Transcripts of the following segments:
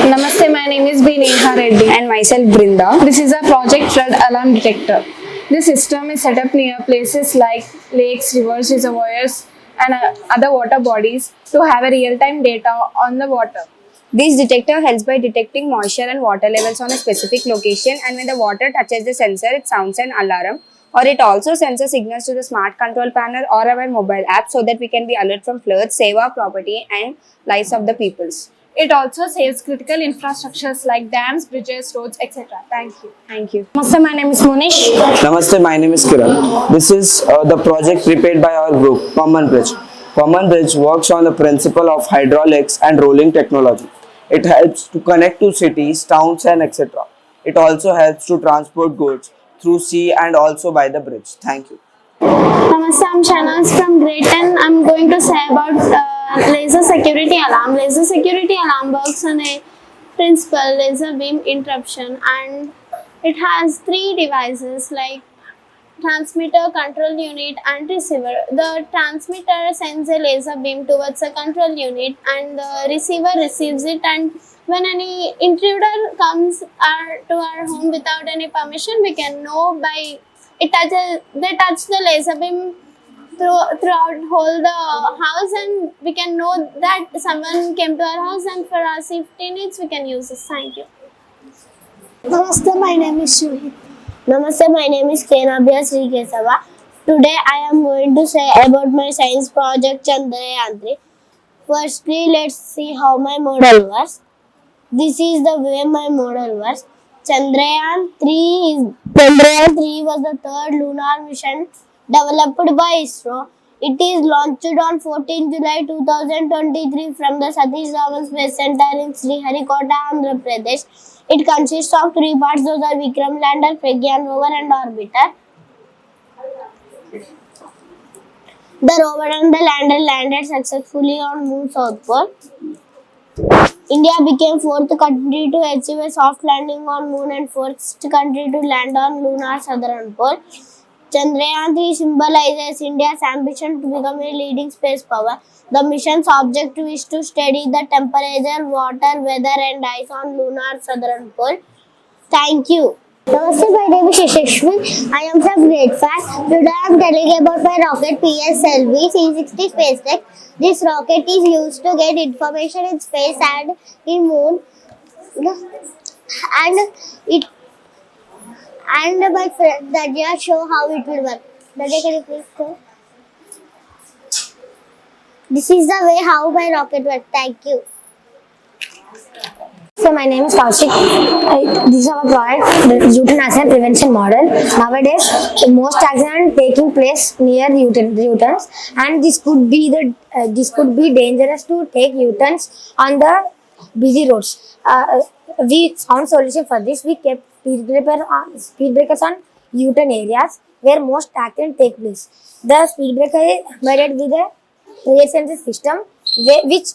Namaste, my name is B. Neha Reddy. And myself Brinda. This is a project flood alarm detector. This system is set up near places like lakes, rivers, reservoirs, and other water bodies to have a real-time data on the water. This detector helps by detecting moisture and water levels on a specific location, and when the water touches the sensor, it sounds an alarm, or it also sends a signals to the smart control panel or our mobile app so that we can be alert from floods, save our property and lives of the peoples. It also saves critical infrastructures like dams, bridges, roads, etc. Thank you. Thank you. Namaste, my name is Munish. Namaste, my name is Kiran. This is the project prepared by our group, Common Bridge. Common Bridge works on the principle of hydraulics and rolling technology. It helps to connect to cities, towns and etc. It also helps to transport goods through sea and also by the bridge. Thank you. Namaste, I'm Shanaz from grade 10. I'm going to say about laser security alarm. Laser security alarm works on a principle laser beam interruption, and it has three devices like transmitter, control unit and receiver. The transmitter sends a laser beam towards a control unit and the receiver receives it, and when any intruder comes to our home without any permission, we can know by they touch the laser beam throughout whole the house, and we can know that someone came to our house, and for our safety needs we can use this. Thank you. Namaste, my name is Shuhit. Namaste, my name is Kenabhya Sri Kesava. Today I am going to say about my science project Chandrayaan 3. Firstly, let's see how my model works. This is the way my model works. Chandrayaan 3 was the third lunar mission developed by ISRO. It is launched on 14 July 2023 from the Satish Dhawan Space Center in Sriharikota, Andhra Pradesh. It consists of three parts. Those are Vikram lander, Pragyan rover and orbiter. The rover and the lander landed successfully on Moon's South Pole. India became fourth country to achieve a soft landing on Moon and fourth country to land on lunar southern pole. Chandrayaan 3 symbolizes India's ambition to become a leading space power. The mission's objective is to study the temperature, water, weather and ice on lunar southern pole. Thank you. Namaste, my name is Yashashvi. I am from grade 5. Today I am telling about my rocket PSLV C60 Space Tech. This rocket is used to get information in space and in moon. And my friend Nadia show how it will work. Nadia, can you please go? This is the way how my rocket works. Thank you. So my name is Kaushik. This is our project, the euthanasia prevention model. Nowadays, most accidents taking place near U-turns, and this could be dangerous to take U-turns on the busy roads. We found solution for this. We kept speed breakers on U-turn areas where most accidents take place. The speed breaker is made with a rear sensor system, which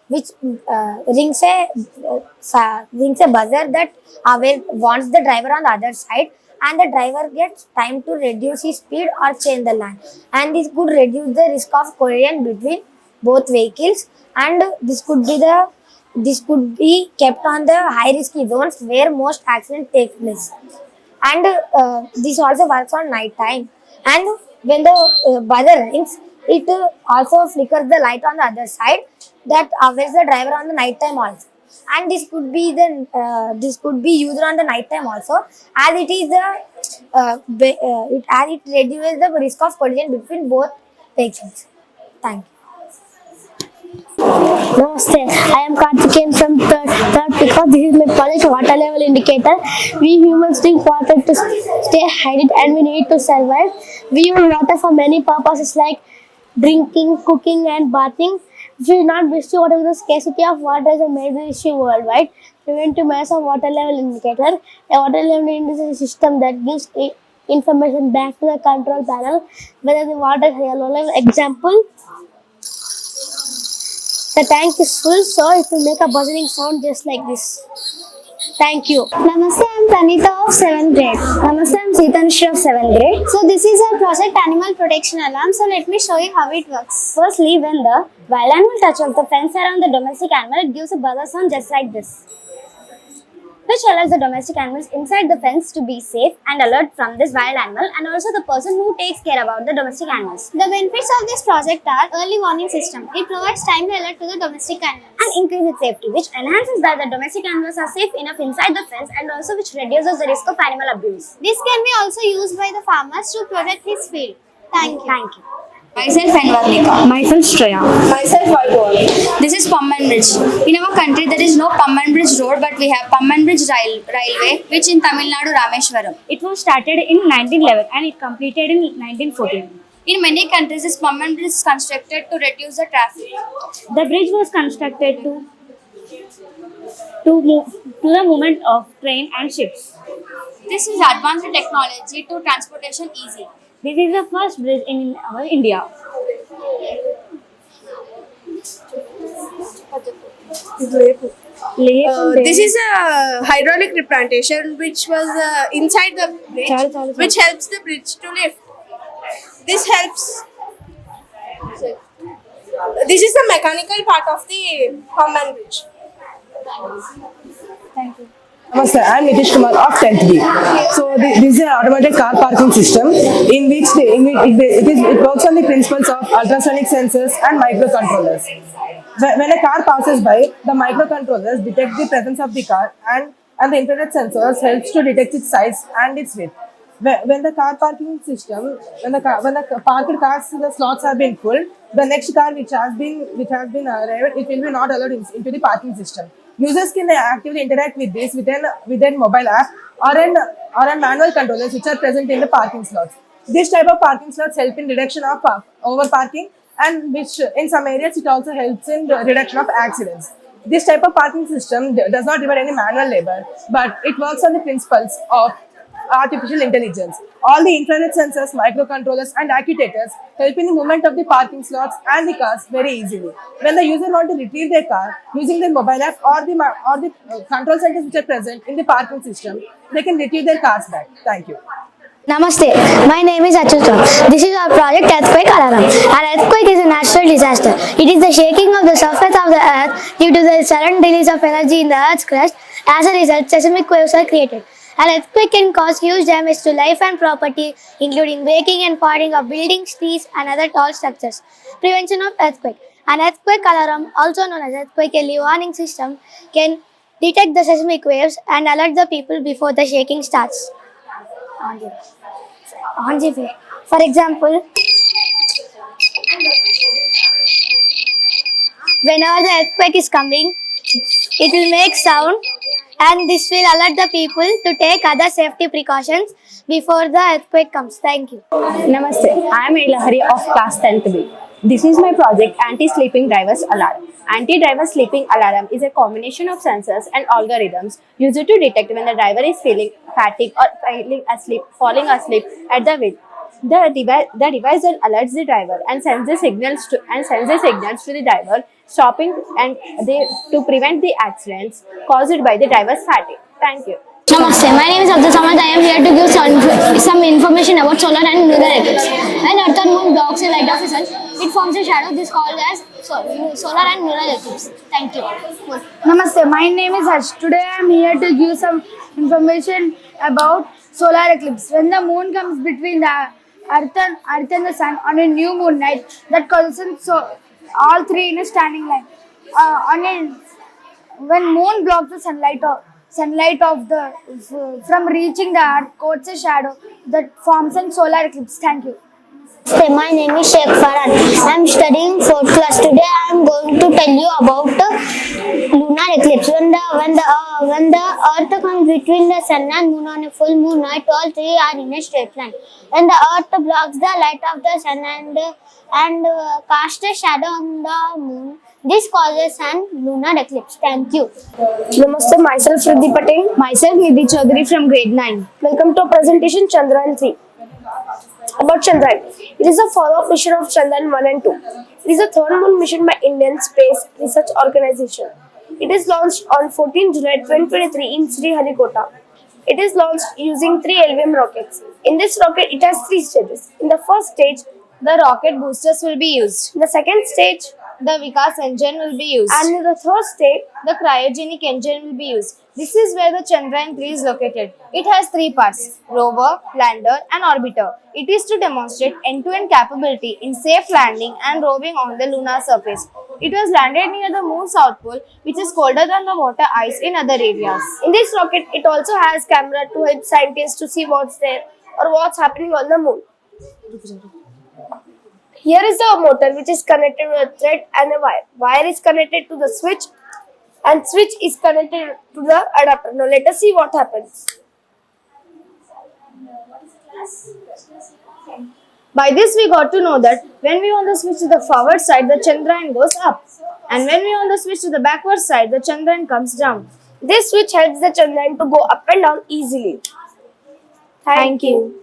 rings a buzzer that warns the driver on the other side, and the driver gets time to reduce his speed or change the lane, and this could reduce the risk of collision between both vehicles, and this could be kept on the high risky zones where most accidents take place. And this also works on night time, and when the buzzer rings, it also flickers the light on the other side that awaits the driver on the night time also. And this could be used on the night time also, as it is it reduces the risk of collision between both vehicles. Thank you. Namaste, I am Karthikeyan from third because this is my project water level indicator. We humans drink water to stay hydrated and we need to survive. We use water for many purposes like drinking, cooking and bathing. If we not wasting water, the scarcity of water is a major issue worldwide. Preventive measures of water level indicator. A water level indicator is a system that gives information back to the control panel whether the water is high or low level. Example, the tank is full, so it will make a buzzing sound just like this. Thank you. Namaste, I'm Pranita of 7th grade. Namaste, I'm Seetanshri of 7th grade. So this is our project animal protection alarm. So let me show you how it works. Firstly, when the wild animal touches the fence around the domestic animal, it gives a buzzer sound just like this. which allows the domestic animals inside the fence to be safe and alert from this wild animal, and also the person who takes care about the domestic animals. The benefits of this project are early warning system. It provides timely alert to the domestic animals. And increases safety, which enhances that the domestic animals are safe enough inside the fence, and also which reduces the risk of animal abuse. This can be also used by the farmers to protect his field. Thank you. Thank you. Myself Envarnika. Myself Shreya. Myself Vibhav. This is Pamban Bridge. In our country, there is no Pamban Bridge road, but we have Pamban Bridge railway, which in Tamil Nadu, Rameshwaram. It was started in 1911 and it completed in 1914. In many countries, this Pamban Bridge is constructed to reduce the traffic. The bridge was constructed to the movement of train and ships. This is advanced technology to transportation easy. This is the first bridge in our India. This is a hydraulic replantation which was inside the bridge, which helps the bridge to lift. This helps. This is the mechanical part of the Pamban Bridge. Thank you. Namaste, I am Nitish Kumar of 10th B. So this is an automated car parking system in which it works on the principles of ultrasonic sensors and microcontrollers. When a car passes by, the microcontrollers detect the presence of the car, and the infrared sensors helps to detect its size and its width. When the car parking system, when the parked cars, the slots have been full, the next car which has been arrived, it will be not allowed into the parking system. Users can actively interact with this with an mobile app or an manual controllers which are present in the parking slots. This type of parking slots help in reduction of overparking, and which in some areas it also helps in the reduction of accidents. This type of parking system does not require any manual labor, but it works on the principles of artificial intelligence. All the infrared sensors, microcontrollers and actuators help in the movement of the parking slots and the cars very easily. When the user wants to retrieve their car using their mobile app or the control centers which are present in the parking system, they can retrieve their cars back. Thank you. Namaste, my name is Achyutam. This is our project Earthquake Alarm. An earthquake is a natural disaster. It is the shaking of the surface of the earth due to the sudden release of energy in the earth's crust. As a result, seismic waves are created. An earthquake can cause huge damage to life and property, including breaking and falling of buildings, trees, and other tall structures. Prevention of earthquake. An earthquake alarm, also known as earthquake early warning system, can detect the seismic waves and alert the people before the shaking starts. For example, whenever the earthquake is coming, it will make sound, and this will alert the people to take other safety precautions before the earthquake comes. Thank you. Namaste, I am Ilahari of class 10th B. This is my project Anti-Sleeping Drivers Alarm. Anti-driver sleeping alarm is a combination of sensors and algorithms used to detect when the driver is feeling fatigue or falling asleep at the wheel. The device then alerts the driver and sends the signals to the driver, stopping to prevent the accidents caused by the driver's fatigue. Thank you. Namaste, my name is Abdul Samad. I am here to give some information about solar and lunar eclipse. When Earth and Moon blocks a light of the sun, it forms a shadow. This is called as solar and lunar eclipse. Thank you. Namaste, my name is Harsh. Today I am here to give some information about solar eclipse. When the moon comes between the earth and the sun on a new moon night, that causes all three in a standing line. When moon blocks the sunlight from reaching the earth, creates a shadow that forms a solar eclipse. Thank you. Namaste, my name is Sheikh Farhan. I am studying 4th class. Today I am going to tell you about lunar eclipse. When the earth comes between the sun and moon on a full moon night, all three are in a straight line. When the earth blocks the light of the sun and casts a shadow on the moon, this causes an lunar eclipse. Thank you. Namaste, myself Riddhi Patel. Myself Nidhi Chaudhary from grade 9. Welcome to a presentation Chandrayaan 3. About Chandrayaan. It is a follow-up mission of Chandrayaan 1 and 2. It is a third moon mission by Indian Space Research Organization. It is launched on 14 July 2023 in Sriharikota. It is launched using 3 LVM rockets. In this rocket, it has 3 stages. In the first stage, The rocket boosters will be used. in the second stage, The Vikas engine will be used. And in the third state, The cryogenic engine will be used. This is where the Chandrayaan 3 is located. It has three parts: rover, lander and orbiter. It is to demonstrate end-to-end capability in safe landing and roving on the lunar surface. It was landed near the moon's south pole, which is colder than the water ice in other areas. in this rocket, it also has camera to help scientists to see what's there or what's happening on the moon. Here is the motor which is connected with a thread and a wire. Wire is connected to the switch and switch is connected to the adapter. Now let us see what happens. By this we got to know that when we on the switch to the forward side, the Chandrayaan goes up. And when we on the switch to the backward side, the Chandrayaan comes down. This switch helps the Chandrayaan to go up and down easily. Thank you.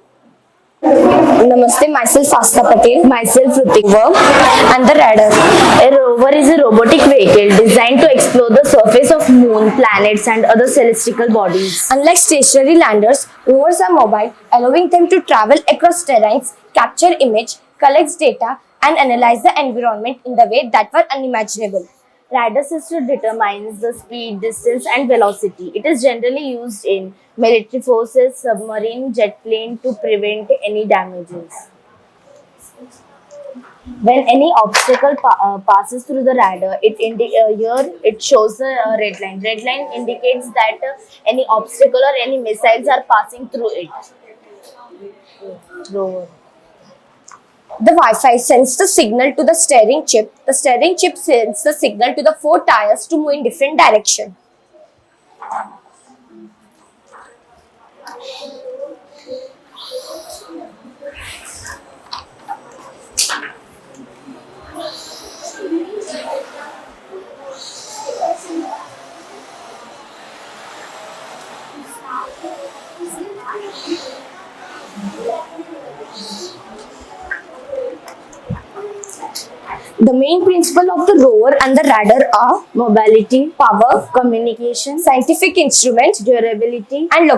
Namaste, myself Asta Patel, myself Ritik Verb, and the radar. A rover is a robotic vehicle designed to explore the surface of moon, planets and other celestial bodies. Unlike stationary landers, rovers are mobile, allowing them to travel across terrains, capture image, collect data, and analyze the environment in the way that were unimaginable. Radar system determines the speed, distance and velocity. It is generally used in military forces, submarine, jet plane to prevent any damages. When any obstacle passes through the radar, here it shows the red line. Red line indicates that any obstacle or any missiles are passing through it. Rover. The Wi-Fi sends the signal to the steering chip. The steering chip sends the signal to the 4 tires to move in different direction. The main principle of the rover and the radar are Mobility, power, communication, scientific instruments, durability, and location.